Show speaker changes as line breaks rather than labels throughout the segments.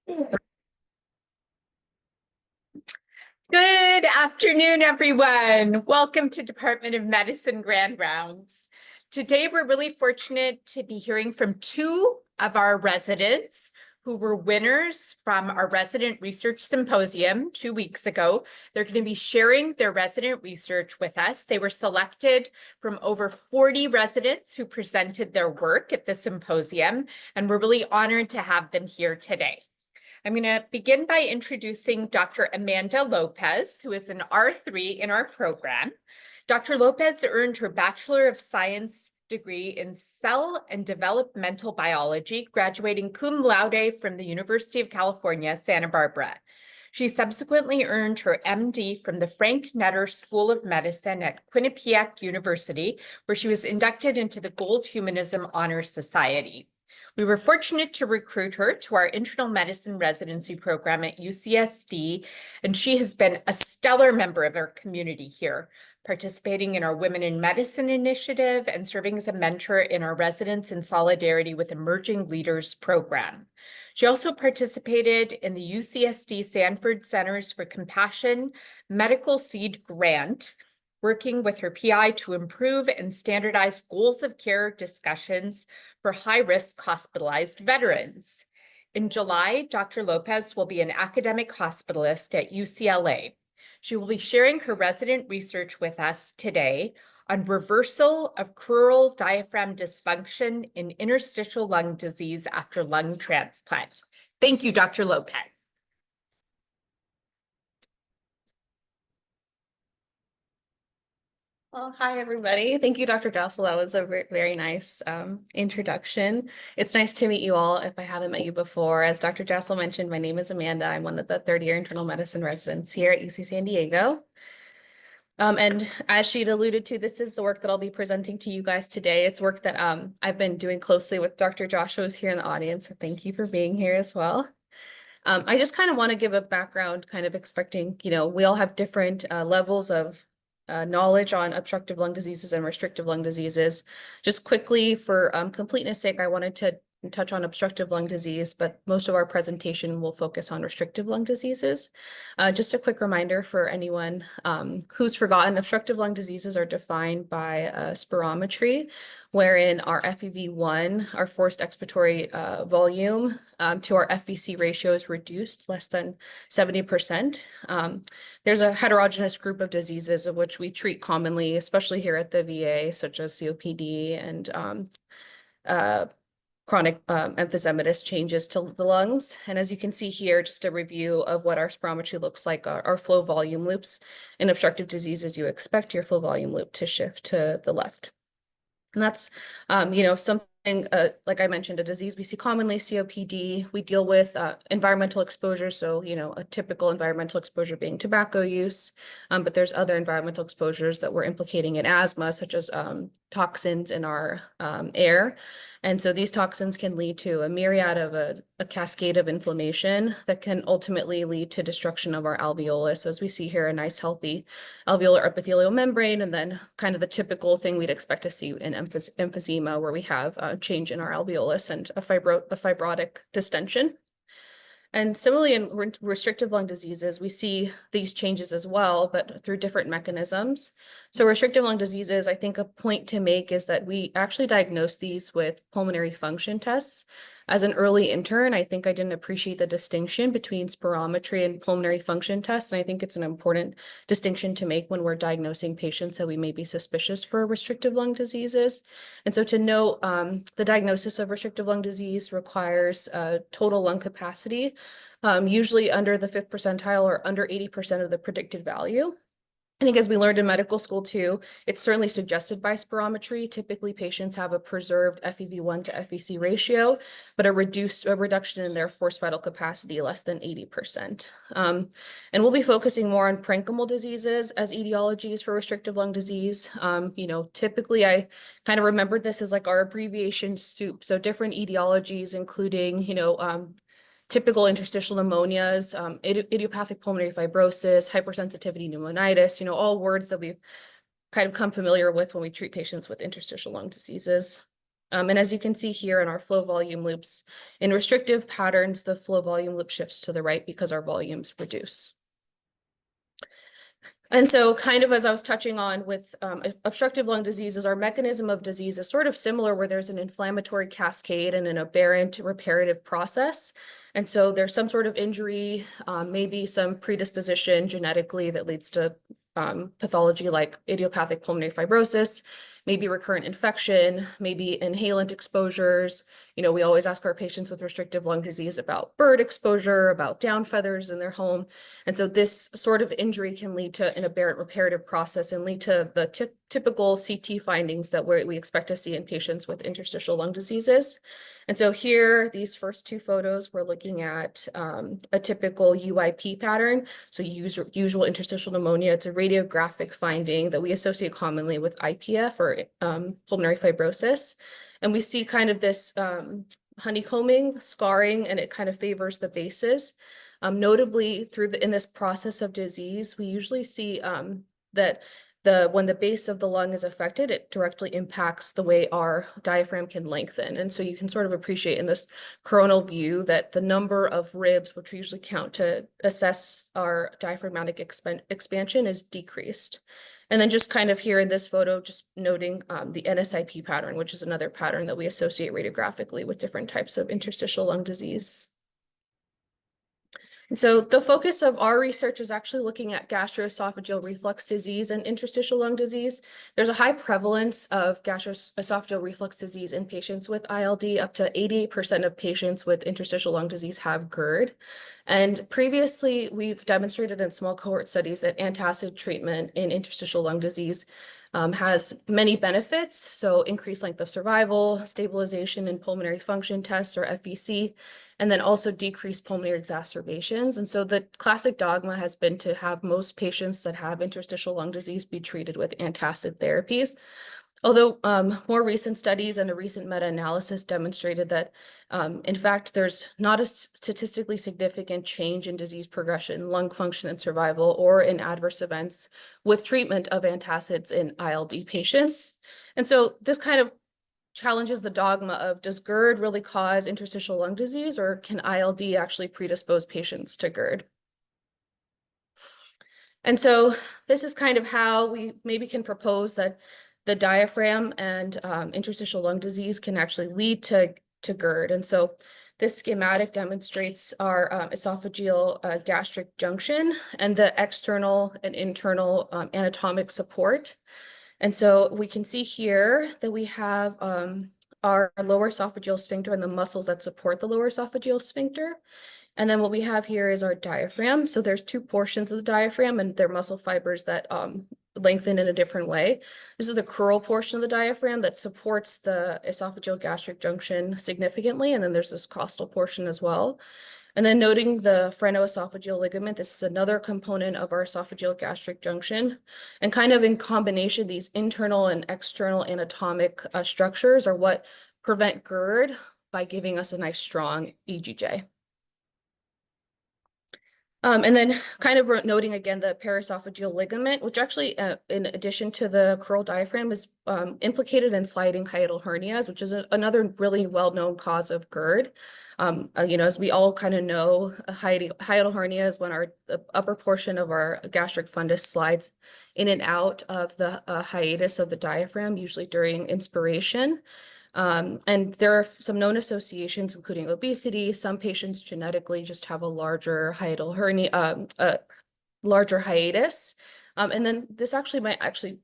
Good afternoon, everyone. Welcome to Department of Medicine Grand Rounds. Today, we're really fortunate to be hearing from two of our residents who were winners from our resident research symposium 2 weeks ago. They're going to be sharing their resident research with us. They were selected from over 40 residents who presented their work at the symposium, and we're really honored to have them here today. I'm going to begin by introducing Dr. Amanda Lopez, who is an R3 in our program. Dr. Lopez earned her Bachelor of Science degree in Cell and Developmental Biology, graduating cum laude from the University of California, Santa Barbara. She subsequently earned her MD from the Frank Netter School of Medicine at Quinnipiac University, where she was inducted into the Gold Humanism Honor Society. We were fortunate to recruit her to our internal medicine residency program at UCSD, and she has been a stellar member of our community here, participating in our Women in Medicine initiative and serving as a mentor in our Residents in Solidarity with Emerging Leaders program. She also participated in the UCSD Sanford Centers for Compassion Medical Seed Grant, working with her PI to improve and standardize goals of care discussions for high-risk hospitalized veterans. In July, Dr. Lopez will be an academic hospitalist at UCLA. She will be sharing her resident research with us today on reversal of crural diaphragm dysfunction in interstitial lung disease after lung transplant. Thank you, Dr. Lopez.
Well, hi, everybody. Thank you, Dr. Jossel. That was a very nice introduction. It's nice to meet you all if I haven't met you before. As Dr. Jossel mentioned, my name is Amanda. I'm one of the third-year internal medicine residents here at UC San Diego. And as she'd alluded to, this is the work that I'll be presenting to you guys today. It's work that I've been doing closely with Dr. Joshua, who's here in the audience. So thank you for being here as well. I just kind of want to give a background, kind of expecting, we all have different levels of knowledge on obstructive lung diseases and restrictive lung diseases. Just quickly, for completeness sake, I wanted to touch on obstructive lung disease, but most of our presentation will focus on restrictive lung diseases. Just a quick reminder for anyone who's forgotten, obstructive lung diseases are defined by spirometry, wherein our FEV1, our forced expiratory volume, to our FVC ratio is reduced less than 70%. There's a heterogeneous group of diseases of which we treat commonly, especially here at the VA, such as COPD and chronic emphysematous changes to the lungs. And as you can see here, just a review of what our spirometry looks like, our flow volume loops. In obstructive diseases, you expect your flow volume loop to shift to the left. And that's, something, like I mentioned, a disease we see commonly, COPD. We deal with environmental exposure. So, a typical environmental exposure being tobacco use, but there's other environmental exposures that we're implicating in asthma, such as toxins in our air. And so these toxins can lead to a myriad of a cascade of inflammation that can ultimately lead to destruction of our alveolus. So as we see here, a nice healthy alveolar epithelial membrane, and then kind of the typical thing we'd expect to see in emphysema, where we have a change in our alveolus and a fibrotic distension. And similarly, in restrictive lung diseases, we see these changes as well, but through different mechanisms. So restrictive lung diseases, I think a point to make is that we actually diagnose these with pulmonary function tests. As an early intern, I think I didn't appreciate the distinction between spirometry and pulmonary function tests. And I think it's an important distinction to make when we're diagnosing patients that we may be suspicious for restrictive lung diseases. And so to note, the diagnosis of restrictive lung disease requires total lung capacity, usually under the 5th percentile or under 80% of the predicted value. I think as we learned in medical school too, it's certainly suggested by spirometry. Typically, patients have a preserved FEV1 to FVC ratio, but a reduction in their forced vital capacity less than 80%. And we'll be focusing more on parenchymal diseases as etiologies for restrictive lung disease. Typically I kind of remembered this as like our abbreviation soup. So different etiologies, including, typical interstitial pneumonias, idiopathic pulmonary fibrosis, hypersensitivity pneumonitis, all words that we've kind of come familiar with when we treat patients with interstitial lung diseases. And as you can see here in our flow volume loops, in restrictive patterns, the flow volume loop shifts to the right because our volumes reduce. And so kind of as I was touching on with obstructive lung diseases, our mechanism of disease is sort of similar where there's an inflammatory cascade and an aberrant reparative process. And so there's some sort of injury, maybe some predisposition genetically that leads to pathology like idiopathic pulmonary fibrosis, maybe recurrent infection, maybe inhalant exposures. You know, we always ask our patients with restrictive lung disease about bird exposure, about down feathers in their home. And so this sort of injury can lead to an aberrant reparative process and lead to the typical CT findings that we expect to see in patients with interstitial lung diseases. And so here, these first two photos, we're looking at a typical UIP pattern. So usual interstitial pneumonia. It's a radiographic finding that we associate commonly with IPF or pulmonary fibrosis. And we see kind of this honeycombing, scarring, and it kind of favors the bases. Notably, in this process of disease, we usually see that when the base of the lung is affected, it directly impacts the way our diaphragm can lengthen. And so you can sort of appreciate in this coronal view that the number of ribs, which we usually count to assess our diaphragmatic expansion, is decreased. And then just kind of here in this photo, just noting the NSIP pattern, which is another pattern that we associate radiographically with different types of interstitial lung disease. And so the focus of our research is actually looking at gastroesophageal reflux disease and interstitial lung disease. There's a high prevalence of gastroesophageal reflux disease in patients with ILD. Up to 88% of patients with interstitial lung disease have GERD. And previously, we've demonstrated in small cohort studies that antacid treatment in interstitial lung disease has many benefits. So increased length of survival, stabilization in pulmonary function tests or FVC, and then also decreased pulmonary exacerbations. And so the classic dogma has been to have most patients that have interstitial lung disease be treated with antacid therapies. Although more recent studies and a recent meta-analysis demonstrated that, in fact, there's not a statistically significant change in disease progression, lung function, and survival, or in adverse events with treatment of antacids in ILD patients. And so this kind of challenges the dogma of, does GERD really cause interstitial lung disease, or can ILD actually predispose patients to GERD? And so this is kind of how we maybe can propose that the diaphragm and interstitial lung disease can actually lead to GERD. And so this schematic demonstrates our esophageal gastric junction and the external and internal anatomic support. And so we can see here that we have our lower esophageal sphincter and the muscles that support the lower esophageal sphincter. And then what we have here is our diaphragm. So there's two portions of the diaphragm and they're muscle fibers that lengthen in a different way. This is the crural portion of the diaphragm that supports the esophageal gastric junction significantly. And then there's this costal portion as well. And then noting the phrenoesophageal ligament, this is another component of our esophageal gastric junction. And kind of in combination, these internal and external anatomic structures are what prevent GERD by giving us a nice strong EGJ. And then kind of noting again the paraesophageal ligament, which actually, in addition to the crural diaphragm, is implicated in sliding hiatal hernias, which is another really well-known cause of GERD. You know, as we all kind of know, a hiatal hernia is when the upper portion of our gastric fundus slides in and out of the hiatus of the diaphragm, usually during inspiration. And there are some known associations, including obesity. Some patients genetically just have a larger hiatal hernia, larger hiatus. And then this actually might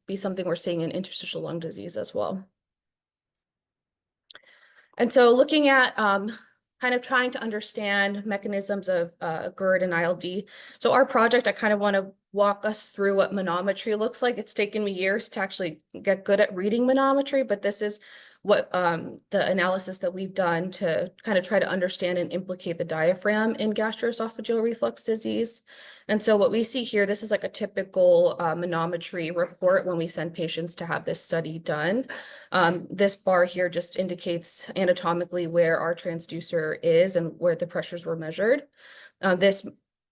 be something we're seeing in interstitial lung disease as well. And so looking at kind of trying to understand mechanisms of GERD and ILD. So our project, I kind of want to walk us through what manometry looks like. It's taken me years to actually get good at reading manometry, but this is what the analysis that we've done to kind of try to understand and implicate the diaphragm in gastroesophageal reflux disease. And so what we see here, this is like a typical manometry report when we send patients to have this study done. This bar here just indicates anatomically where our transducer is and where the pressures were measured. This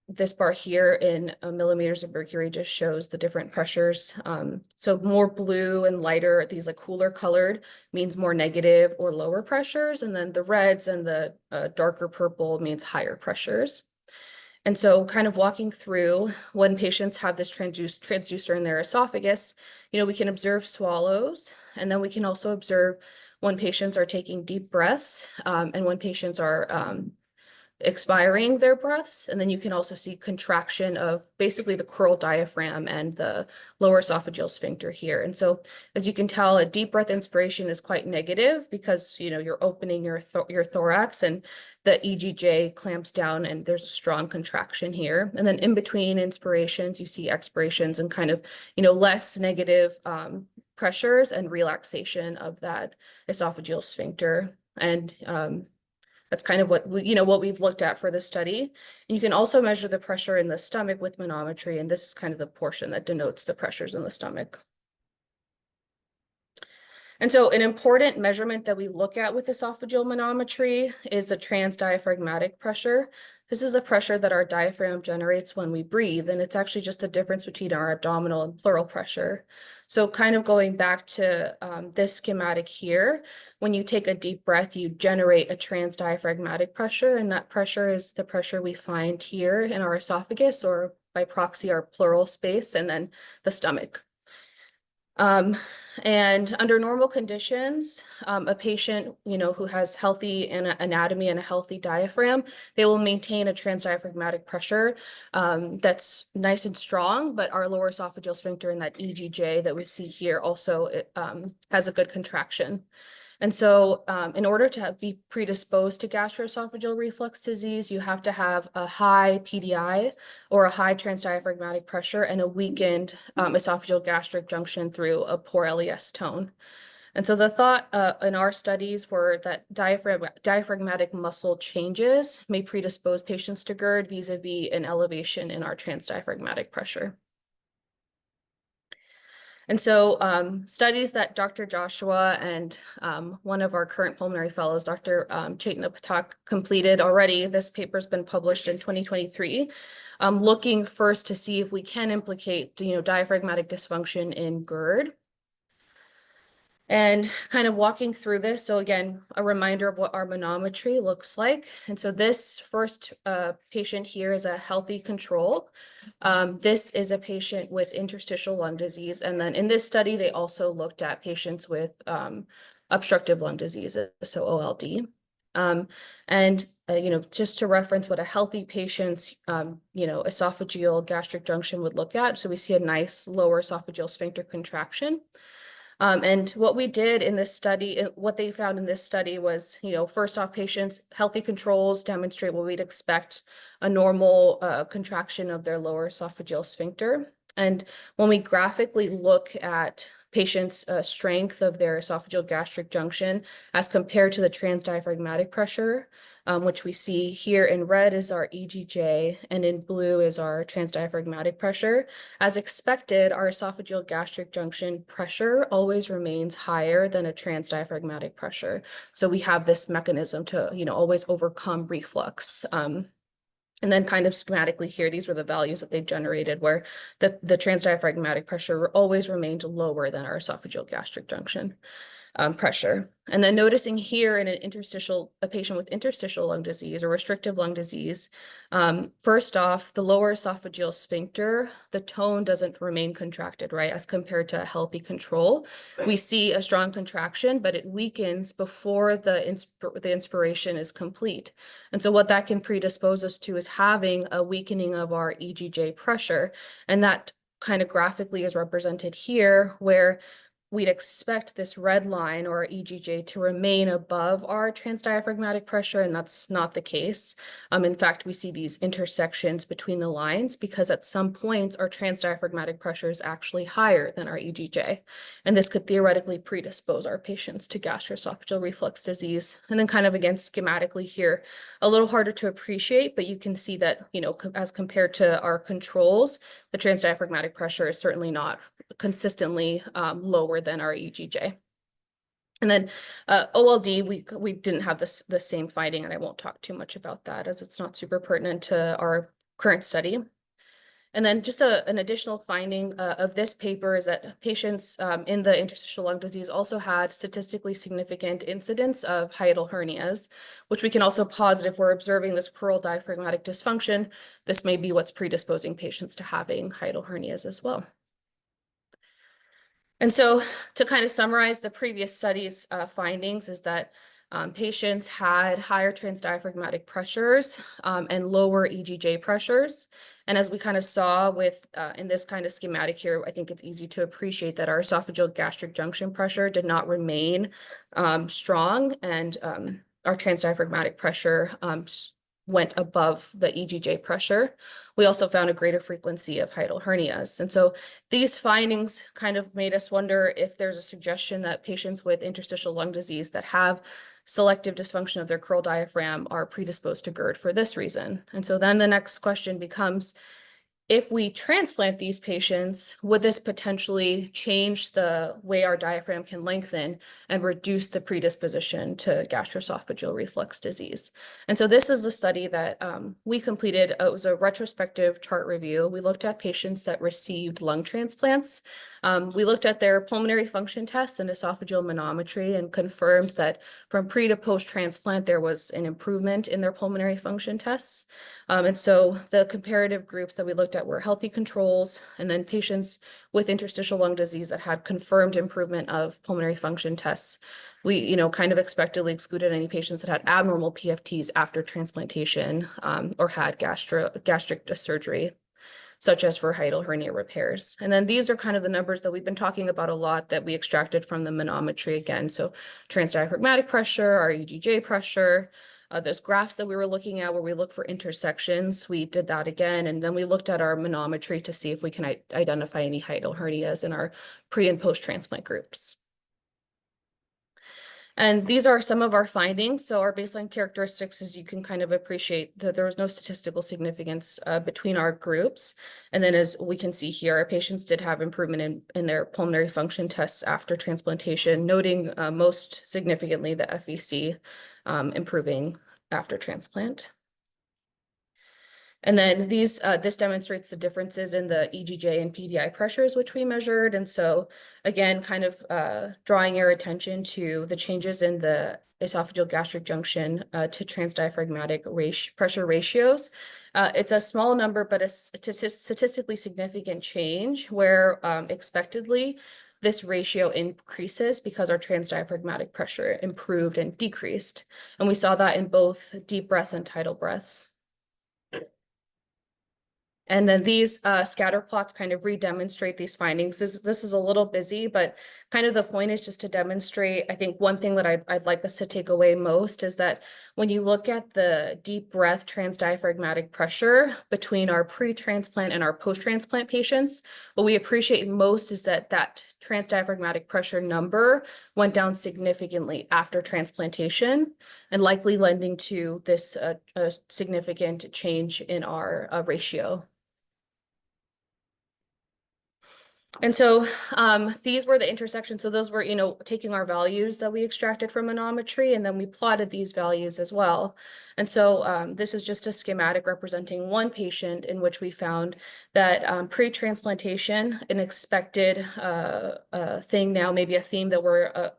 this bar here in millimeters of mercury just shows the different pressures. So more blue and lighter, these like cooler colored means more negative or lower pressures. And then the reds and the darker purple means higher pressures. And so kind of walking through when patients have this transducer in their esophagus, we can observe swallows, and then we can also observe when patients are taking deep breaths and when patients are expiring their breaths. And then you can also see contraction of basically the crural diaphragm and the lower esophageal sphincter here. And so as you can tell, a deep breath inspiration is quite negative because you're opening your thorax and the EGJ clamps down and there's a strong contraction here. And then in between inspirations, you see expirations and kind of less negative pressures and relaxation of that esophageal sphincter. And that's kind of what we've looked at for this study. And you can also measure the pressure in the stomach with manometry, and this is kind of the portion that denotes the pressures in the stomach. And so an important measurement that we look at with esophageal manometry is the transdiaphragmatic pressure. This is the pressure that our diaphragm generates when we breathe, and it's actually just the difference between our abdominal and pleural pressure. So kind of going back to this schematic here, when you take a deep breath, you generate a transdiaphragmatic pressure, and that pressure is the pressure we find here in our esophagus, or by proxy, our pleural space, and then the stomach. And under normal conditions, a patient, who has healthy anatomy and a healthy diaphragm, they will maintain a transdiaphragmatic pressure that's nice and strong, but our lower esophageal sphincter and that EGJ that we see here also has a good contraction. And so in order to be predisposed to gastroesophageal reflux disease, you have to have a high PDI or a high transdiaphragmatic pressure and a weakened esophageal gastric junction through a poor LES tone. And so the thought in our studies were that diaphragmatic muscle changes may predispose patients to GERD vis-a-vis an elevation in our transdiaphragmatic pressure. And so studies that Dr. Joshua and one of our current pulmonary fellows, Dr. Chaitanya Patak, completed already, this paper's been published in 2023, looking first to see if we can implicate diaphragmatic dysfunction in GERD. And kind of walking through this, so again, a reminder of what our manometry looks like. And so this first patient here is a healthy control. This is a patient with interstitial lung disease. And then in this study, they also looked at patients with obstructive lung disease, so OLD. Just to reference what a healthy patient's, esophageal gastric junction would look at. So we see a nice lower esophageal sphincter contraction. And what we did in this study, what they found in this study was, first off, patients, healthy controls demonstrate what we'd expect, a normal contraction of their lower esophageal sphincter. And when we graphically look at patients' strength of their esophageal gastric junction as compared to the transdiaphragmatic pressure, which we see here in red is our EGJ and in blue is our transdiaphragmatic pressure. As expected, our esophageal gastric junction pressure always remains higher than a transdiaphragmatic pressure. So we have this mechanism to, always overcome reflux. And then kind of schematically here, these were the values that they generated where the transdiaphragmatic pressure always remained lower than our esophageal gastric junction pressure. And then noticing here in a patient with interstitial lung disease or restrictive lung disease, first off, the lower esophageal sphincter, the tone doesn't remain contracted, right? As compared to a healthy control, we see a strong contraction, but it weakens before the inspiration is complete. And so what that can predispose us to is having a weakening of our EGJ pressure. And that kind of graphically is represented here, where we'd expect this red line or EGJ to remain above our transdiaphragmatic pressure, and that's not the case. In fact, we see these intersections between the lines because at some points our transdiaphragmatic pressure is actually higher than our EGJ. And this could theoretically predispose our patients to gastroesophageal reflux disease. And then kind of again, schematically here, a little harder to appreciate, but you can see that, as compared to our controls, the transdiaphragmatic pressure is certainly not consistently lower than our EGJ. And then OLD, we didn't have the same finding, and I won't talk too much about that as it's not super pertinent to our current study. And then just an additional finding of this paper is that patients in the interstitial lung disease also had statistically significant incidence of hiatal hernias, which we can also posit if we're observing this crural diaphragmatic dysfunction. This may be what's predisposing patients to having hiatal hernias as well. And so to kind of summarize the previous study's findings is that patients had higher transdiaphragmatic pressures and lower EGJ pressures. And as we kind of saw with in this kind of schematic here, I think it's easy to appreciate that our esophageal gastric junction pressure did not remain strong, and our transdiaphragmatic pressure went above the EGJ pressure. We also found a greater frequency of hiatal hernias. And so these findings kind of made us wonder if there's a suggestion that patients with interstitial lung disease that have selective dysfunction of their crural diaphragm are predisposed to GERD for this reason. And so then the next question becomes, if we transplant these patients, would this potentially change the way our diaphragm can lengthen and reduce the predisposition to gastroesophageal reflux disease? And so this is a study that we completed. It was a retrospective chart review. We looked at patients that received lung transplants. We looked at their pulmonary function tests and esophageal manometry and confirmed that from pre to post transplant, there was an improvement in their pulmonary function tests. And so the comparative groups that we looked at were healthy controls, and then patients with interstitial lung disease that had confirmed improvement of pulmonary function tests. We, kind of expectedly excluded any patients that had abnormal PFTs after transplantation or had gastric surgery, such as for hiatal hernia repairs. And then these are kind of the numbers that we've been talking about a lot that we extracted from the manometry again. So transdiaphragmatic pressure, our EGJ pressure, those graphs that we were looking at where we look for intersections, we did that again. And then we looked at our manometry to see if we can identify any hiatal hernias in our pre and post transplant groups. And these are some of our findings. So our baseline characteristics, as you can kind of appreciate, that there was no statistical significance between our groups. And then as we can see here, our patients did have improvement in their pulmonary function tests after transplantation, noting most significantly the FVC improving after transplant. And then this demonstrates the differences in the EGJ and PDI pressures, which we measured. And so again, kind of drawing your attention to the changes in the esophageal gastric junction to transdiaphragmatic pressure ratios. It's a small number, but a statistically significant change where expectedly this ratio increases because our transdiaphragmatic pressure improved and decreased. And we saw that in both deep breaths and tidal breaths. And then these scatter plots kind of re-demonstrate these findings. This is a little busy, but kind of the point is just to demonstrate. I think one thing that I'd like us to take away most is that when you look at the deep breath transdiaphragmatic pressure between our pre-transplant and our post-transplant patients, what we appreciate most is that that transdiaphragmatic pressure number went down significantly after transplantation, and likely lending to this a significant change in our ratio. And so these were the intersections. So those were, taking our values that we extracted from manometry, and then we plotted these values as well. And so this is just a schematic representing one patient in which we found that pre-transplantation, an expected thing now, maybe a theme that we're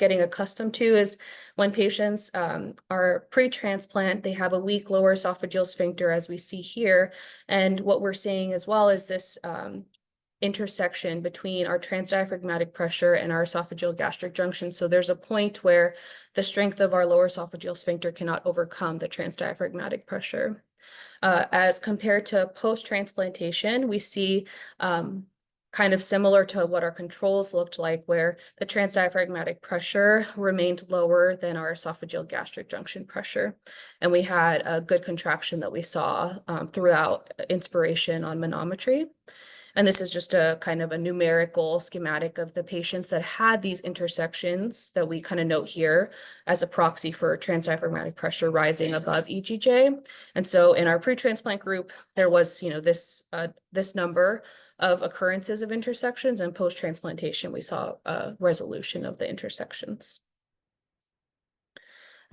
getting accustomed to, is when patients are pre-transplant, they have a weak lower esophageal sphincter, as we see here. And what we're seeing as well is this intersection between our transdiaphragmatic pressure and our esophageal gastric junction. So there's a point where the strength of our lower esophageal sphincter cannot overcome the transdiaphragmatic pressure. As compared to post-transplantation, we see kind of similar to what our controls looked like, where the transdiaphragmatic pressure remained lower than our esophageal gastric junction pressure. And we had a good contraction that we saw throughout inspiration on manometry. And this is just a kind of a numerical schematic of the patients that had these intersections that we kind of note here as a proxy for transdiaphragmatic pressure rising above EGJ. And so in our pre-transplant group, there was, this number of occurrences of intersections, and post-transplantation, we saw a resolution of the intersections.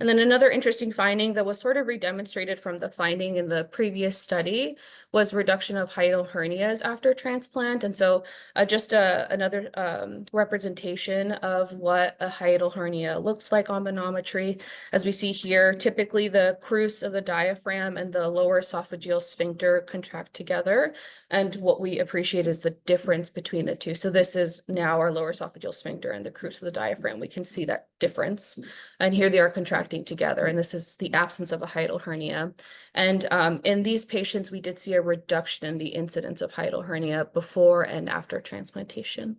And then another interesting finding that was sort of redemonstrated from the finding in the previous study was reduction of hiatal hernias after transplant. And so just another representation of what a hiatal hernia looks like on manometry. As we see here, typically the crus of the diaphragm and the lower esophageal sphincter contract together. And what we appreciate is the difference between the two. So this is now our lower esophageal sphincter and the crus of the diaphragm. We can see that difference. And here they are contracting together. And this is the absence of a hiatal hernia. And in these patients, we did see a reduction in the incidence of hiatal hernia before and after transplantation.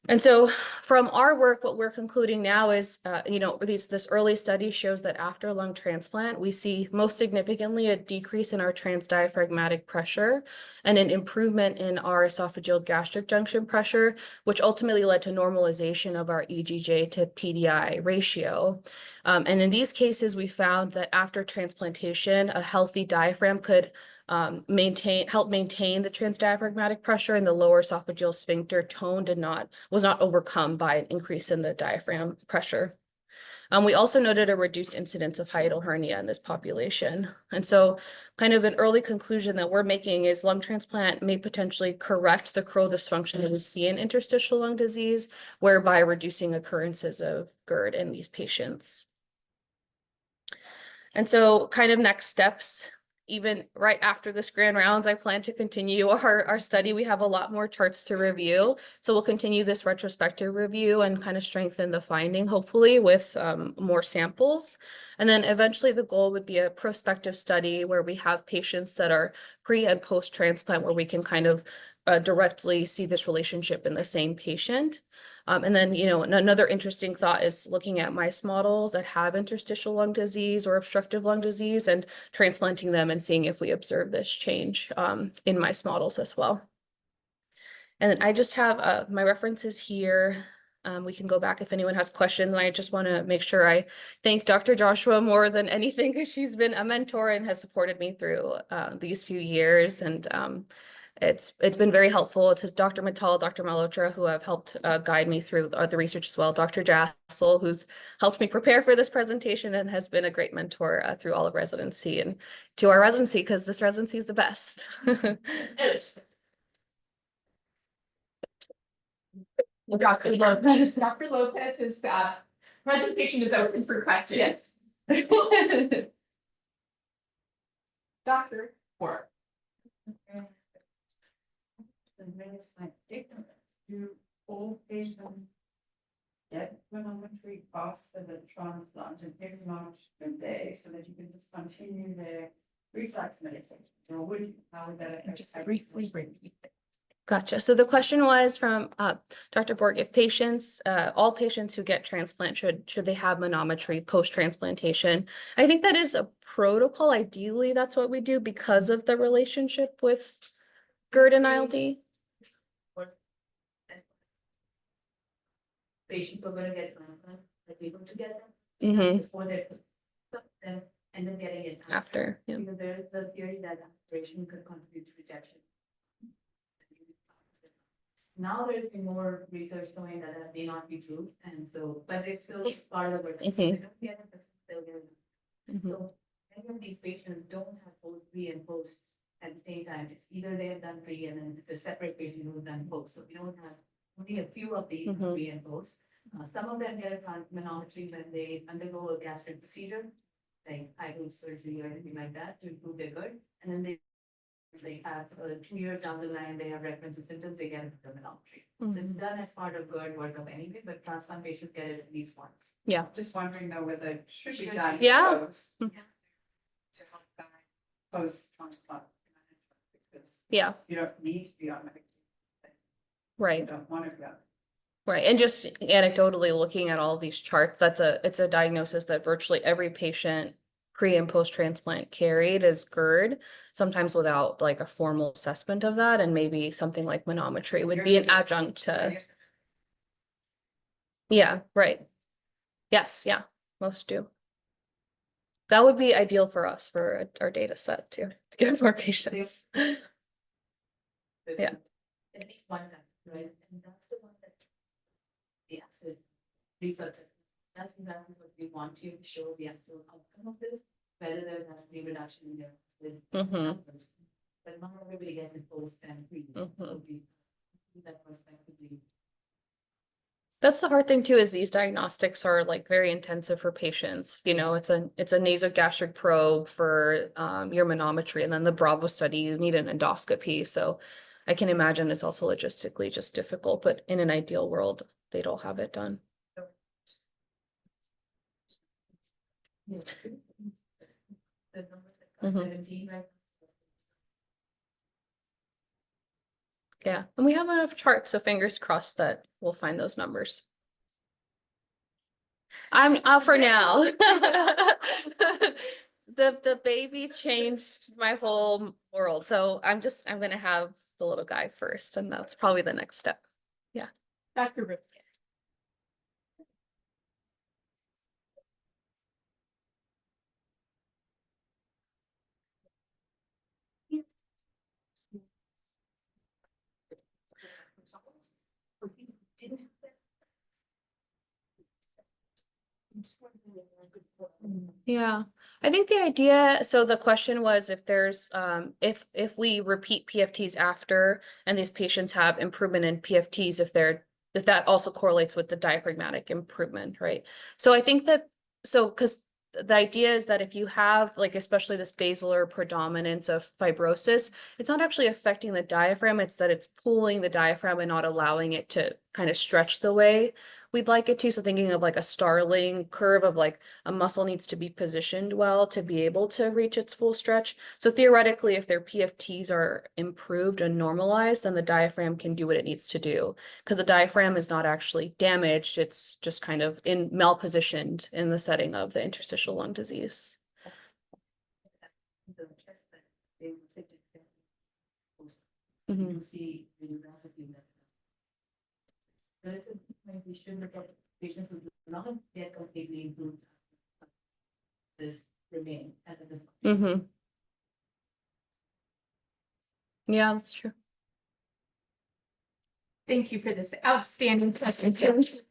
And so from our work, what we're concluding now is, this early study shows that after lung transplant, we see most significantly a decrease in our transdiaphragmatic pressure and an improvement in our esophageal gastric junction pressure, which ultimately led to normalization of our EGJ to PDI ratio. And in these cases, we found that after transplantation, a healthy diaphragm could help maintain the transdiaphragmatic pressure, and the lower esophageal sphincter tone was not overcome by an increase in the diaphragm pressure. We also noted a reduced incidence of hiatal hernia in this population. And so kind of an early conclusion that we're making is lung transplant may potentially correct the crural dysfunction that we see in interstitial lung disease, whereby reducing occurrences of GERD in these patients. And so kind of next steps, even right after this grand rounds, I plan to continue our study. We have a lot more charts to review. So we'll continue this retrospective review and kind of strengthen the finding, hopefully, with more samples. And then eventually the goal would be a prospective study where we have patients that are pre and post transplant, where we can kind of directly see this relationship in the same patient. And then, another interesting thought is looking at mice models that have interstitial lung disease or obstructive lung disease and transplanting them and seeing if we observe this change in mice models as well. And then I just have my references here. We can go back if anyone has questions. And I just want to make sure I thank Dr. Joshua more than anything, because she's been a mentor and has supported me through these few years. And it's been very helpful to Dr. Mittal, Dr. Malhotra, who have helped guide me through the research as well. Dr. Jassel, who's helped me prepare for this presentation and has been a great mentor through all of residency and to our residency, because this residency is the best.
Dr. Lopez. Dr. Lopez's presentation is open for questions. Yes. Dr. Work.
Do all patients get manometry after the transplant, and if not, should they, so that you can discontinue their reflux medication? Or how would that affect?
Just briefly repeat that.
Gotcha. So the question was from Dr. Borg, if patients, all patients who get transplant, should they have manometry post-transplantation? I think that is a protocol. Ideally, that's what we do because of the relationship with GERD and ILD.
Patients are going to get transplant, like able to get them before they put them, and then getting it
After, yeah.
Because there is the theory that aspiration could contribute to rejection. Now there's been more research showing that that may not be true, and so, but they still, it's part of the work. They don't get it, but still get it. So many of these patients don't have both pre and post at the same time. It's either they have done pre and then it's a separate patient who's done post. So we don't have only a few of these pre and post. Some of them get a manometry when they undergo a gastric procedure, like idle surgery or anything like that, to improve their GERD, and then they have 2 years down the line, they have recurrence of symptoms, they get a manometry. So it's done as part of GERD workup anyway, but transplant patients get it at least once.
Yeah.
Just wondering though whether it should be done
post
to help them post transplant because
yeah,
you don't need to be on medication.
right.
You don't want to be on.
Right. And just anecdotally looking at all of these charts, it's a diagnosis that virtually every patient pre and post transplant carried as GERD, sometimes without like a formal assessment of that. And maybe something like manometry would be an adjunct to. Yeah, right. Yes, yeah, most do. That would be ideal for us for our data set to get more patients. Yeah.
At least one time, right? And that's the one that the acid reflux That's exactly what we want to show the actual outcome of this, whether there's actually reduction in their numbers. But not everybody gets it post and pre, so we keep that perspective.
That's the hard thing too, is these diagnostics are like very intensive for patients. You know, it's a nasogastric probe for your manometry, and then the Bravo study, you need an endoscopy. So I can imagine it's also logistically just difficult, but in an ideal world, they'd all have it done.
The numbers like 17, right?
Yeah, and we have enough charts, so fingers crossed that we'll find those numbers. I'm for now. The baby changed my whole world, so I'm gonna have the little guy first, and that's probably the next step. Yeah.
Dr. Ripken.
Yeah, I think the idea, so the question was if there's if we repeat PFTs after and these patients have improvement in PFTs, if that also correlates with the diaphragmatic improvement, right? So I think that, so because the idea is that if you have like especially this basilar predominance of fibrosis, it's not actually affecting the diaphragm, it's that it's pulling the diaphragm and not allowing it to kind of stretch the way we'd like it to. So thinking of like a Starling curve of like a muscle needs to be positioned well to be able to reach its full stretch. So theoretically, if their PFTs are improved and normalized, then the diaphragm can do what it needs to do, because the diaphragm is not actually damaged. It's just kind of malpositioned in the setting of the interstitial lung disease.
The chest that they would say
Mhm.
you see really rapidly that. But it's a point we should look at patients who do not yet completely improved. This remain at this point.
Yeah, that's true.
Thank you for this outstanding presentation.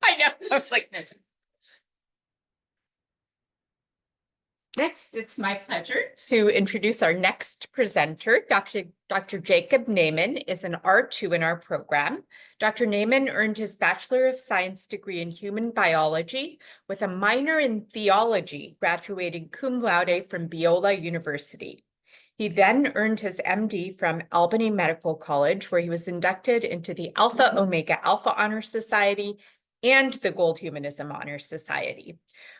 I know, I was like, no. Next, it's my pleasure to introduce our next presenter. Dr. Jacob Naiman is an R2 in our program. Dr. Naiman earned his Bachelor of Science degree in Human Biology with a minor in Theology, graduating cum laude from Biola University. He then earned his MD from Albany Medical College, where he was inducted into the Alpha Omega Alpha Honor Society and the Gold Humanism Honor Society.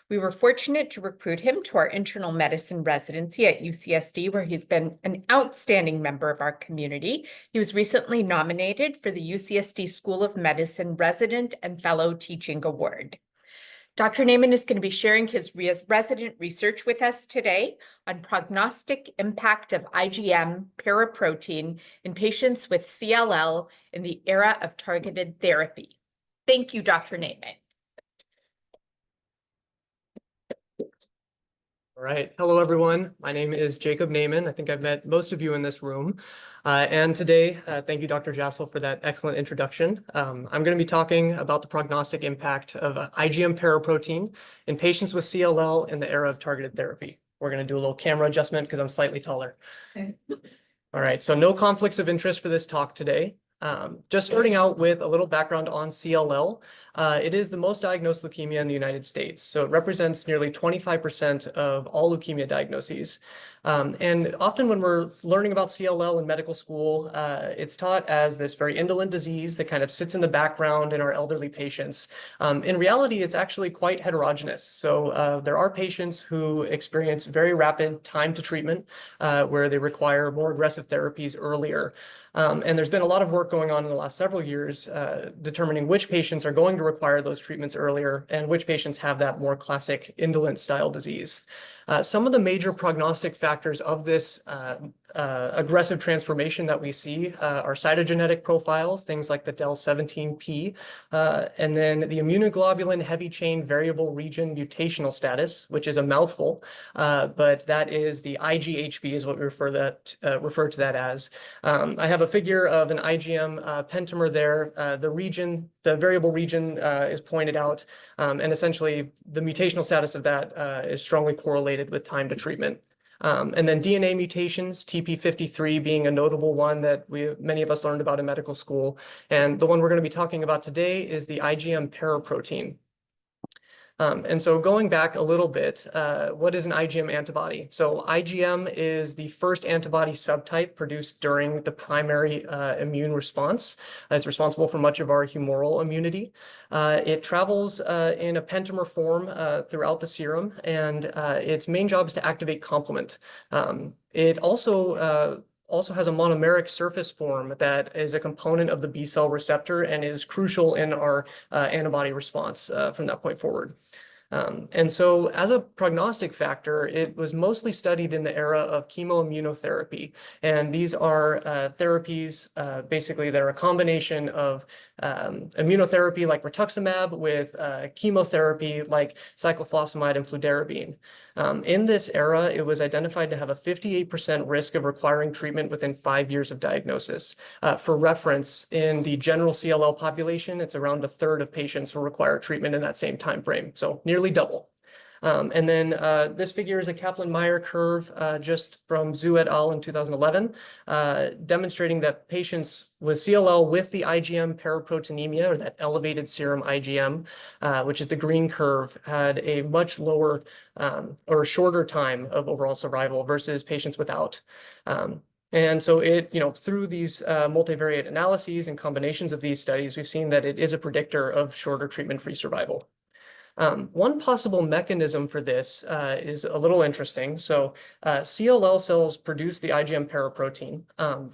We were fortunate to recruit him to our internal medicine residency at UCSD, where he's been an outstanding member of our community. He was recently nominated for the UCSD School of Medicine Resident and Fellow Teaching Award. Dr. Naiman is going to be sharing his resident research with us today on prognostic impact of IgM paraprotein in patients with CLL in the era of targeted therapy. Thank you, Dr. Naiman.
All right. Hello, everyone. My name is Jacob Naiman. I think I've met most of you in this room. And today, thank you, Dr. Jassel, for that excellent introduction. I'm going to be talking about the prognostic impact of IgM paraprotein in patients with CLL in the era of targeted therapy. We're going to do a little camera adjustment because I'm slightly taller. All right. So no conflicts of interest for this talk today. Just starting out with a little background on CLL. It is the most diagnosed leukemia in the United States. So it represents nearly 25% of all leukemia diagnoses. And often when we're learning about CLL in medical school, it's taught as this very indolent disease that kind of sits in the background in our elderly patients. In reality, it's actually quite heterogeneous. So there are patients who experience very rapid time to treatment, where they require more aggressive therapies earlier. And there's been a lot of work going on in the last several years determining which patients are going to require those treatments earlier and which patients have that more classic indolent style disease. Some of the major prognostic factors of this aggressive transformation that we see are cytogenetic profiles, things like the del17p, and then the immunoglobulin heavy chain variable region mutational status, which is a mouthful, but that is the IGHV is what we refer to that as. I have a figure of an IgM pentamer there. The variable region is pointed out, and essentially the mutational status of that is strongly correlated with time to treatment. And then DNA mutations, TP53 being a notable one that many of us learned about in medical school. And the one we're going to be talking about today is the IgM paraprotein. And so going back a little bit, what is an IgM antibody? So IgM is the first antibody subtype produced during the primary immune response. It's responsible for much of our humoral immunity. It travels in a pentamer form throughout the serum, and its main job is to activate complement. It also has a monomeric surface form that is a component of the B cell receptor and is crucial in our antibody response from that point forward. And so as a prognostic factor, it was mostly studied in the era of chemoimmunotherapy. And these are therapies basically that are a combination of immunotherapy like rituximab with chemotherapy like cyclophosphamide and fludarabine. In this era, it was identified to have a 58% risk of requiring treatment within 5 years of diagnosis. For reference, in the general CLL population, it's around a third of patients will require treatment in that same time frame, so nearly double. And then this figure is a Kaplan-Meier curve just from Zhu et al. In 2011, demonstrating that patients with CLL with the IgM paraproteinemia, or that elevated serum IgM, which is the green curve, had a much lower or shorter time of overall survival versus patients without. And so through these multivariate analyses and combinations of these studies, we've seen that it is a predictor of shorter treatment-free survival. One possible mechanism for this is a little interesting. So CLL cells produce the IgM paraprotein.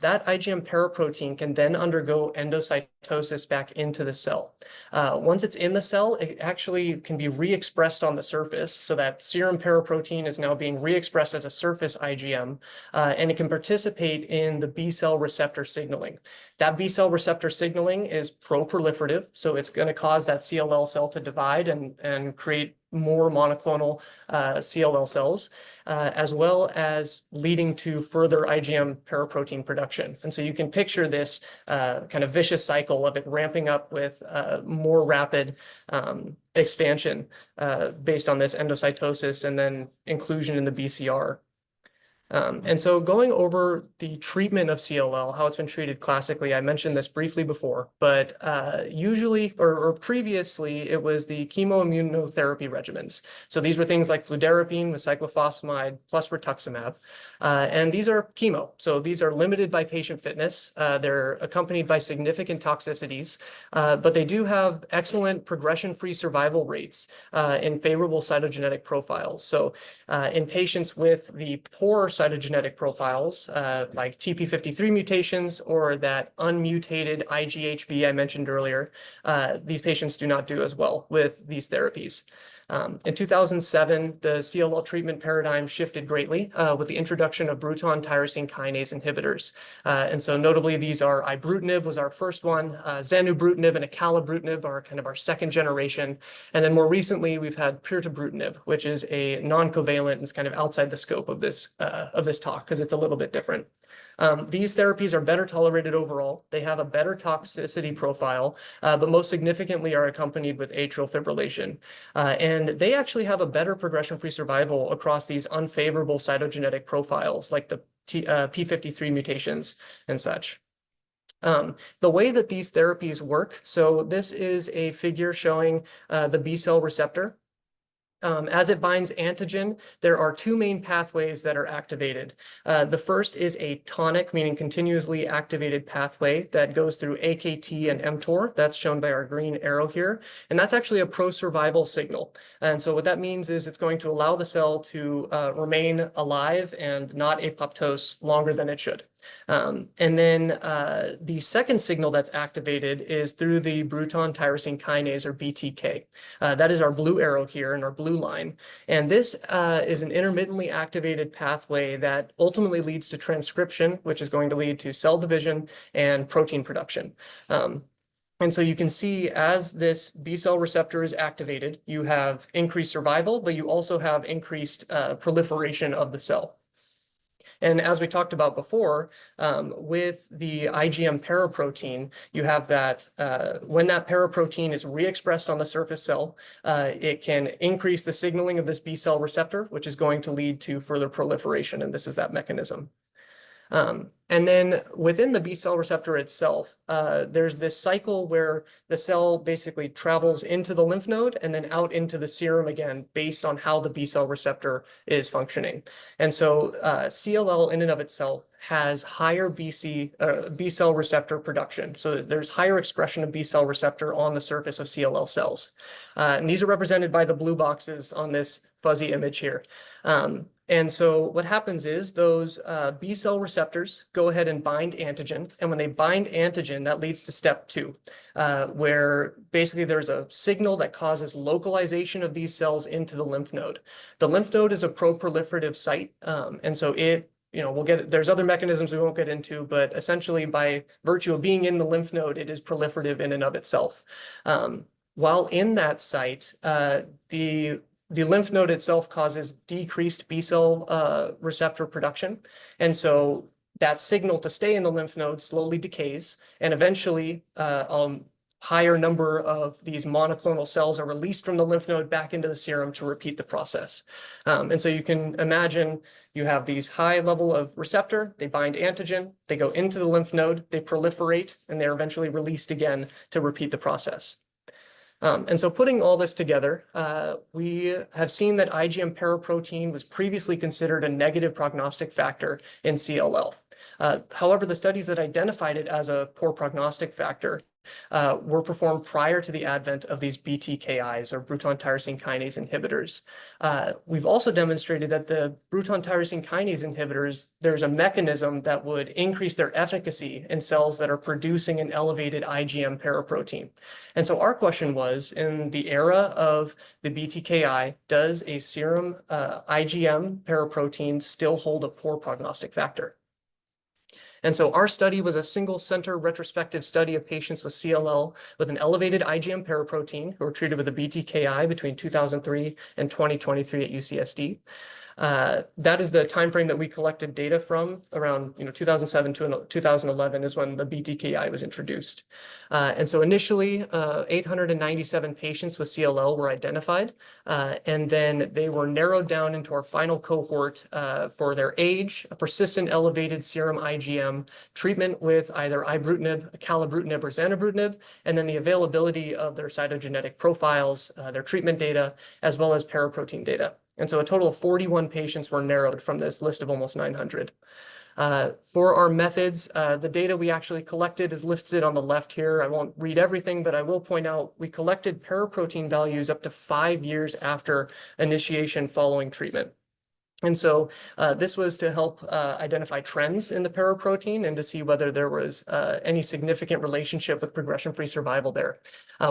That IgM paraprotein can then undergo endocytosis back into the cell. Once it's in the cell, it actually can be re-expressed on the surface. So that serum paraprotein is now being re-expressed as a surface IgM, and it can participate in the B cell receptor signaling. That B cell receptor signaling is pro-proliferative, so it's going to cause that CLL cell to divide and create more monoclonal CLL cells, as well as leading to further IgM paraprotein production. And so you can picture this kind of vicious cycle of it ramping up with more rapid expansion based on this endocytosis and then inclusion in the BCR. And so going over the treatment of CLL, how it's been treated classically, I mentioned this briefly before, but usually or previously it was the chemoimmunotherapy regimens. So these were things like fludarabine with cyclophosphamide plus rituximab. And these are chemo. So these are limited by patient fitness. They're accompanied by significant toxicities, but they do have excellent progression-free survival rates in favorable cytogenetic profiles. So in patients with the poor cytogenetic profiles like TP53 mutations or that unmutated IGHV I mentioned earlier, these patients do not do as well with these therapies. In 2007, the CLL treatment paradigm shifted greatly with the introduction of Bruton tyrosine kinase inhibitors. And so notably, these are ibrutinib was our first one, zanubrutinib and acalabrutinib are kind of our second generation. And then more recently, we've had pirtobrutinib, which is a non-covalent and is kind of outside the scope of this talk because it's a little bit different. These therapies are better tolerated overall. They have a better toxicity profile, but most significantly are accompanied with atrial fibrillation. And they actually have a better progression-free survival across these unfavorable cytogenetic profiles like the P53 mutations and such. The way that these therapies work, so this is a figure showing the B cell receptor. As it binds antigen, there are two main pathways that are activated. The first is a tonic, meaning continuously activated pathway that goes through AKT and mTOR. That's shown by our green arrow here. And that's actually a pro-survival signal. And so what that means is it's going to allow the cell to remain alive and not apoptose longer than it should. And then the second signal that's activated is through the Bruton tyrosine kinase, or BTK. That is our blue arrow here in our blue line. And this is an intermittently activated pathway that ultimately leads to transcription, which is going to lead to cell division and protein production. And so you can see as this B cell receptor is activated, you have increased survival, but you also have increased proliferation of the cell. And as we talked about before, with the IgM paraprotein, you have that when that paraprotein is re-expressed on the surface cell, it can increase the signaling of this B cell receptor, which is going to lead to further proliferation, and this is that mechanism. And then within the B cell receptor itself, there's this cycle where the cell basically travels into the lymph node and then out into the serum again, based on how the B cell receptor is functioning. And so CLL in and of itself has higher B cell receptor production. So there's higher expression of B cell receptor on the surface of CLL cells. And these are represented by the blue boxes on this fuzzy image here. And so what happens is those B cell receptors go ahead and bind antigen. And when they bind antigen, that leads to step 2, where basically there's a signal that causes localization of these cells into the lymph node. The lymph node is a pro-proliferative site. And so there's other mechanisms we won't get into, but essentially by virtue of being in the lymph node, it is proliferative in and of itself. While in that site, the lymph node itself causes decreased B cell receptor production. And so that signal to stay in the lymph node slowly decays, and eventually higher number of these monoclonal cells are released from the lymph node back into the serum to repeat the process. And so you can imagine you have these high level of receptor, they bind antigen, they go into the lymph node, they proliferate, and they're eventually released again to repeat the process. And so putting all this together, we have seen that IgM paraprotein was previously considered a negative prognostic factor in CLL. However, the studies that identified it as a poor prognostic factor were performed prior to the advent of these BTKIs, or Bruton tyrosine kinase inhibitors. We've also demonstrated that the Bruton tyrosine kinase inhibitors, there's a mechanism that would increase their efficacy in cells that are producing an elevated IgM paraprotein. And so our question was, in the era of the BTKI, does a serum IgM paraprotein still hold a poor prognostic factor? And so our study was a single center retrospective study of patients with CLL with an elevated IgM paraprotein who were treated with a BTKI between 2003 and 2023 at UCSD. That is the timeframe that we collected data from. Around 2007 to 2011 is when the BTKI was introduced. And so initially 897 patients with CLL were identified, and then they were narrowed down into our final cohort for their age, a persistent elevated serum IgM, treatment with either ibrutinib, acalabrutinib, or zanubrutinib, and then the availability of their cytogenetic profiles, their treatment data, as well as paraprotein data. And so a total of 41 patients were narrowed from this list of almost 900. For our methods, the data we actually collected is listed on the left here. I won't read everything, but I will point out we collected paraprotein values up to 5 years after initiation following treatment. And so this was to help identify trends in the paraprotein and to see whether there was any significant relationship with progression-free survival there.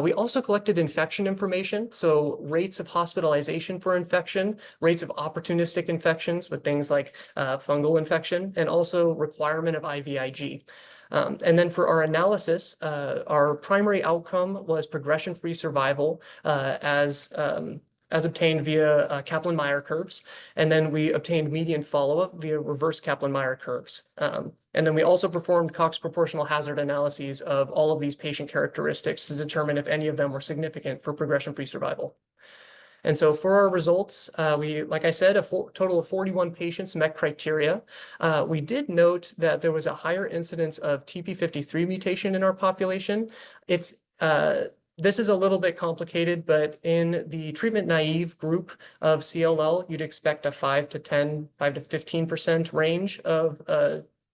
We also collected infection information, so rates of hospitalization for infection, rates of opportunistic infections with things like fungal infection, and also requirement of IVIG. And then for our analysis, our primary outcome was progression-free survival as obtained via Kaplan-Meier curves. And then we obtained median follow-up via reverse Kaplan-Meier curves. And then we also performed Cox proportional hazard analyses of all of these patient characteristics to determine if any of them were significant for progression-free survival. And so for our results, like I said, a total of 41 patients met criteria. We did note that there was a higher incidence of TP53 mutation in our population. This is a little bit complicated, but in the treatment-naive group of CLL, you'd expect a 5 to 15% range of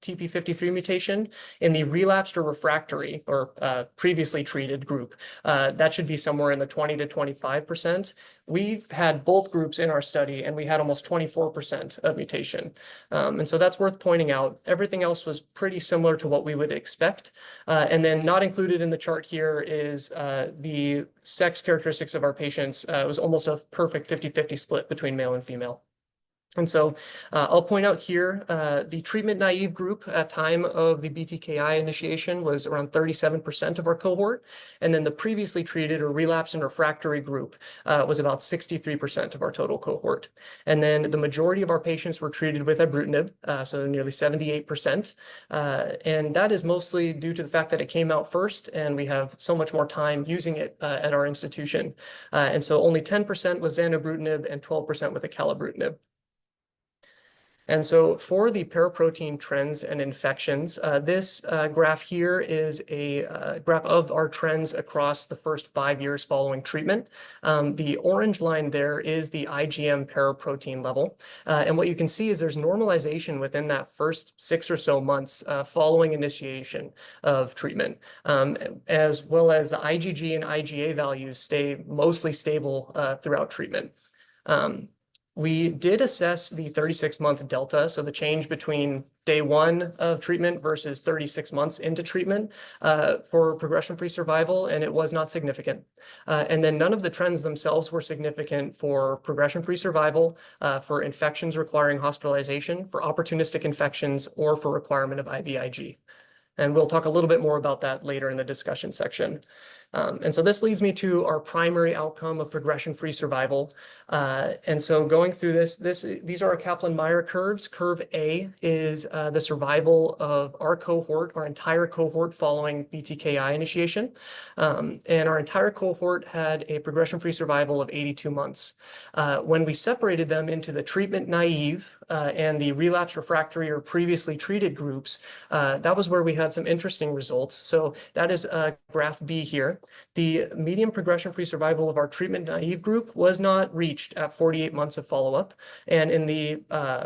TP53 mutation. In the relapsed or refractory or previously treated group, that should be somewhere in the 20 to 25%. We've had both groups in our study, and we had almost 24% of mutation. And so that's worth pointing out. Everything else was pretty similar to what we would expect. And then not included in the chart here is the sex characteristics of our patients. It was almost a perfect 50-50 split between male and female. And so I'll point out here, the treatment naive group at time of the BTKI initiation was around 37% of our cohort. And then the previously treated or relapsed and refractory group was about 63% of our total cohort. And then the majority of our patients were treated with ibrutinib, so nearly 78%. And that is mostly due to the fact that it came out first and we have so much more time using it at our institution. And so only 10% was zanubrutinib and 12% with acalabrutinib. And so for the paraprotein trends and infections, this graph here is a graph of our trends across the first 5 years following treatment. The orange line there is the IgM paraprotein level. And what you can see is there's normalization within that first 6 or so months following initiation of treatment, as well as the IgG and IgA values stay mostly stable throughout treatment. We did assess the 36-month delta, so the change between day 1 of treatment versus 36 months into treatment for progression-free survival, and it was not significant. And then none of the trends themselves were significant for progression-free survival, for infections requiring hospitalization, for opportunistic infections, or for requirement of IVIG. And we'll talk a little bit more about that later in the discussion section. And so this leads me to our primary outcome of progression-free survival. And so going through these are our Kaplan-Meier curves. Curve A is the survival of our cohort, our entire cohort following BTKI initiation. And our entire cohort had a progression-free survival of 82 months. When we separated them into the treatment naive and the relapse refractory or previously treated groups, that was where we had some interesting results. So that is graph B here. The median progression-free survival of our treatment naive group was not reached at 48 months of follow-up. And in the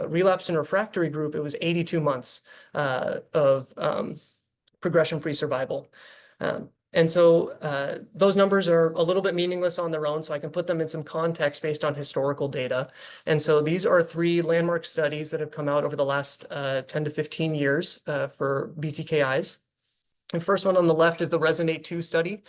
relapsed and refractory group, it was 82 months of progression-free survival. And so those numbers are a little bit meaningless on their own, so I can put them in some context based on historical data. And so these are 3 landmark studies that have come out over the last 10 to 15 years for BTKIs. The first one on the left is the RESONATE-2 study.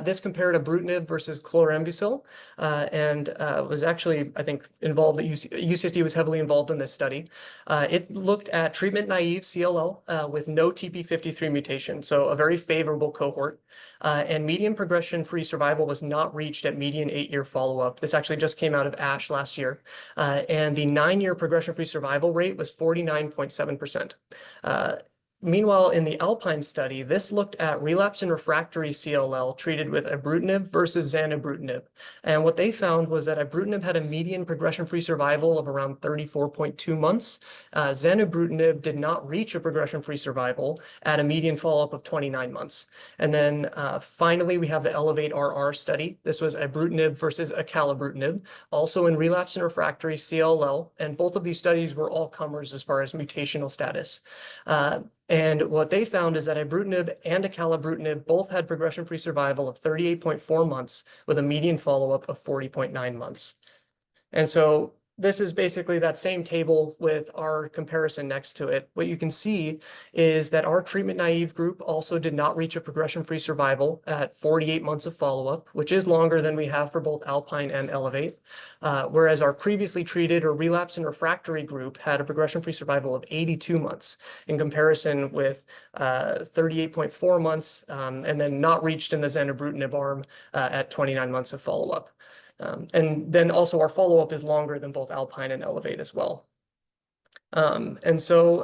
This compared ibrutinib versus chlorambucil and was actually, I think, involved. UCSD was heavily involved in this study. It looked at treatment-naive CLL with no TP53 mutation, so a very favorable cohort. And median progression-free survival was not reached at median 8-year follow-up. This actually just came out of ASH last year. And the 9-year progression-free survival rate was 49.7%. Meanwhile, in the Alpine study, this looked at relapse and refractory CLL treated with ibrutinib versus zanubrutinib. And what they found was that ibrutinib had a median progression-free survival of around 34.2 months. Zanubrutinib did not reach a progression-free survival at a median follow-up of 29 months. And then finally, we have the ELEVATE-RR study. This was ibrutinib versus acalabrutinib, also in relapse and refractory CLL. And both of these studies were all comers as far as mutational status. And what they found is that ibrutinib and acalabrutinib both had progression-free survival of 38.4 months with a median follow-up of 40.9 months. And so this is basically that same table with our comparison next to it. What you can see is that our treatment-naive group also did not reach a progression-free survival at 48 months of follow-up, which is longer than we have for both Alpine and Elevate. Whereas our previously treated or relapsed and refractory group had a progression-free survival of 82 months in comparison with 38.4 months and then not reached in the zanubrutinib arm at 29 months of follow-up. And then also our follow-up is longer than both Alpine and Elevate as well. And so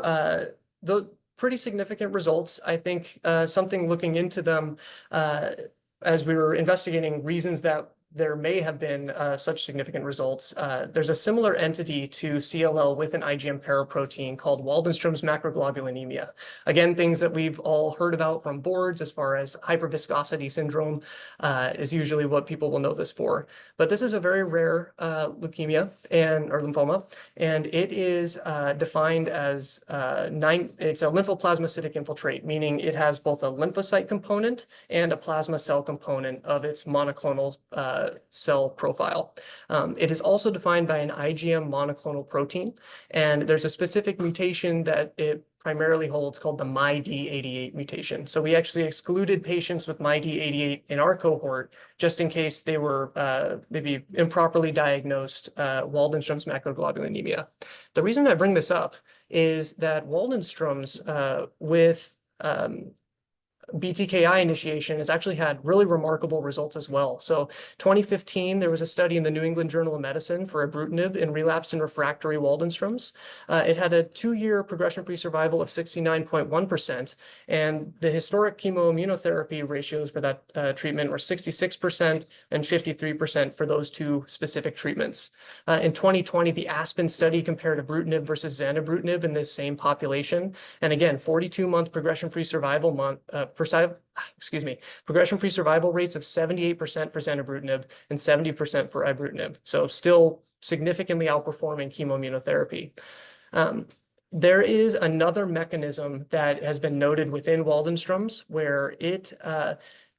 the pretty significant results, I think something looking into them as we were investigating reasons that there may have been such significant results, there's a similar entity to CLL with an IgM paraprotein called Waldenstrom's macroglobulinemia. Again, things that we've all heard about from boards as far as hyperviscosity syndrome is usually what people will know this for. But this is a very rare leukemia or lymphoma, and it is defined as it's a lymphoplasmacytic infiltrate, meaning it has both a lymphocyte component and a plasma cell component of its monoclonal cell profile. It is also defined by an IgM monoclonal protein, and there's a specific mutation that it primarily holds called the MyD88 mutation. So we actually excluded patients with MyD88 in our cohort just in case they were maybe improperly diagnosed Waldenstrom's macroglobulinemia. The reason I bring this up is that Waldenstrom's with BTKI initiation has actually had really remarkable results as well. So 2015, there was a study in the New England Journal of Medicine for ibrutinib in relapsed and refractory Waldenstrom's. It had a 2-year progression-free survival of 69.1%, and the historic chemoimmunotherapy ratios for that treatment were 66% and 53% for those two specific treatments. In 2020, the Aspen study compared ibrutinib versus zanubrutinib in this same population, and again, 42-month progression-free survival progression-free survival rates of 78% for zanubrutinib and 70% for ibrutinib. So still significantly outperforming chemoimmunotherapy. There is another mechanism that has been noted within Waldenstrom's where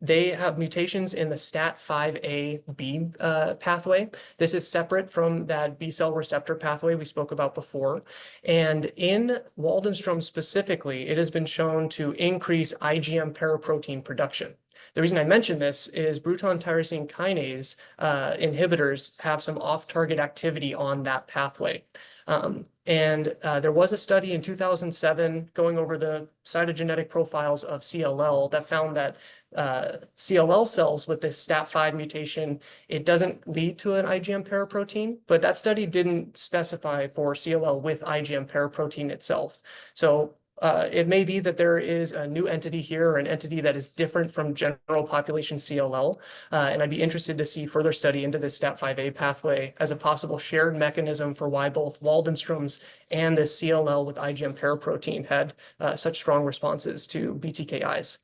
they have mutations in the STAT5A-B pathway. This is separate from that B-cell receptor pathway we spoke about before. And in Waldenstrom's specifically, it has been shown to increase IgM paraprotein production. The reason I mention this is Bruton tyrosine kinase inhibitors have some off-target activity on that pathway. There was a study in 2007 going over the cytogenetic profiles of CLL that found that CLL cells with this STAT5 mutation, it doesn't lead to an IgM paraprotein, but that study didn't specify for CLL with IgM paraprotein itself. So it may be that there is a new entity here or an entity that is different from general population CLL. And I'd be interested to see further study into this STAT5A pathway as a possible shared mechanism for why both Waldenstrom's and this CLL with IgM paraprotein had such strong responses to BTKIs.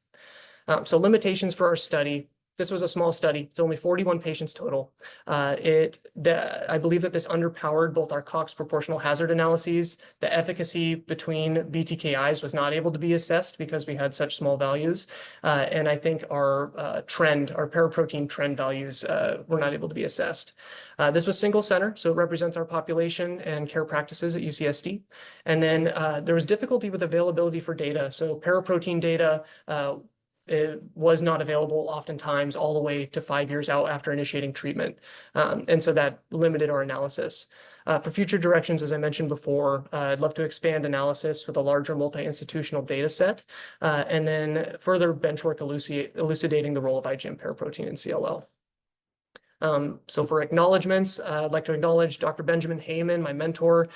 So limitations for our study. This was a small study. It's only 41 patients total. I believe that this underpowered both our Cox proportional hazard analyses. The efficacy between BTKIs was not able to be assessed because we had such small values. And I think our paraprotein trend values were not able to be assessed. This was single center, so it represents our population and care practices at UCSD. And then there was difficulty with availability for data. So paraprotein data it was not available oftentimes all the way to 5 years out after initiating treatment. And so that limited our analysis. For future directions, as I mentioned before, I'd love to expand analysis with a larger multi-institutional data set, and then further benchwork elucidating the role of IgM paraprotein in CLL. So for acknowledgements, I'd like to acknowledge Dr. Benjamin Heyman, my mentor,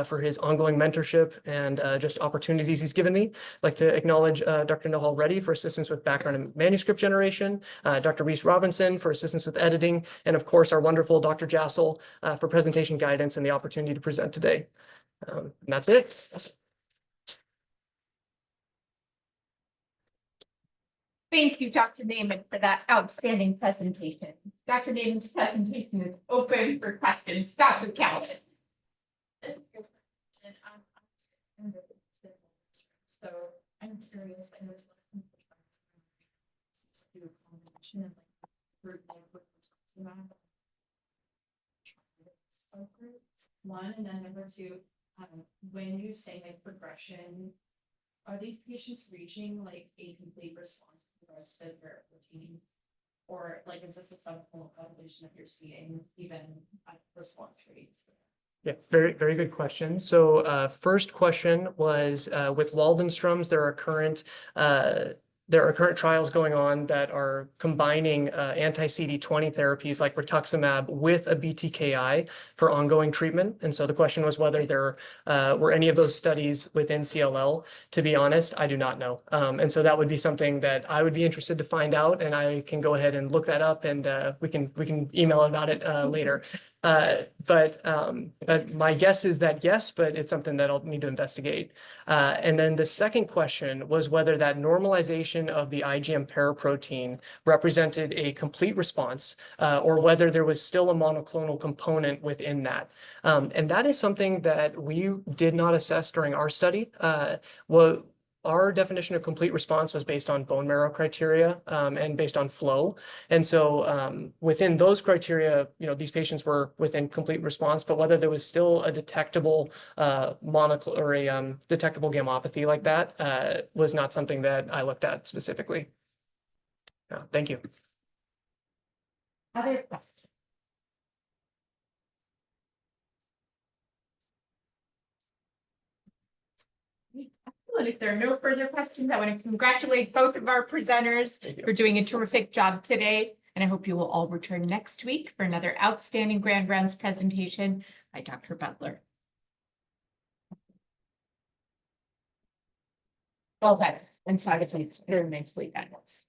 for his ongoing mentorship and just opportunities he's given me. I'd like to acknowledge Dr. Nahal Reddy for assistance with background and manuscript generation, Dr. Reese Robinson for assistance with editing, and of course, our wonderful Dr. Jassel for presentation guidance and the opportunity to present today. And that's it.
Thank you, Dr. Naiman, for that outstanding presentation. Dr. Naiman's presentation is open for questions. Dr. Calvin.
So I'm curious, I noticed do a combination of like one, and then number two, when you say like progression, are these patients reaching like a complete response to the paraprotein? Or like, is this a subclinical population that you're seeing even at response rates?
Yeah, very, very good question. So first question was with Waldenstrom's, there are current there are current trials going on that are combining anti-CD20 therapies like rituximab with a BTKI for ongoing treatment. And so the question was whether there were any of those studies within CLL. To be honest, I do not know. And so that would be something that I would be interested to find out, and I can go ahead and look that up, and we can email about it later. But my guess is that yes, but it's something that I'll need to investigate. And then the second question was whether that normalization of the IgM paraprotein represented a complete response, or whether there was still a monoclonal component within that. And that is something that we did not assess during our study. Our definition of complete response was based on bone marrow criteria, and based on flow. And so within those criteria, these patients were within complete response, but whether there was still a detectable detectable gammopathy like that was not something that I looked at specifically. Thank you.
Other questions? Well, if there are no further questions, I want to congratulate both of our presenters for doing a terrific job today. And I hope you will all return next week for another outstanding Grand Rounds presentation by Dr. Butler. Well done. And try to please very nicely, that was.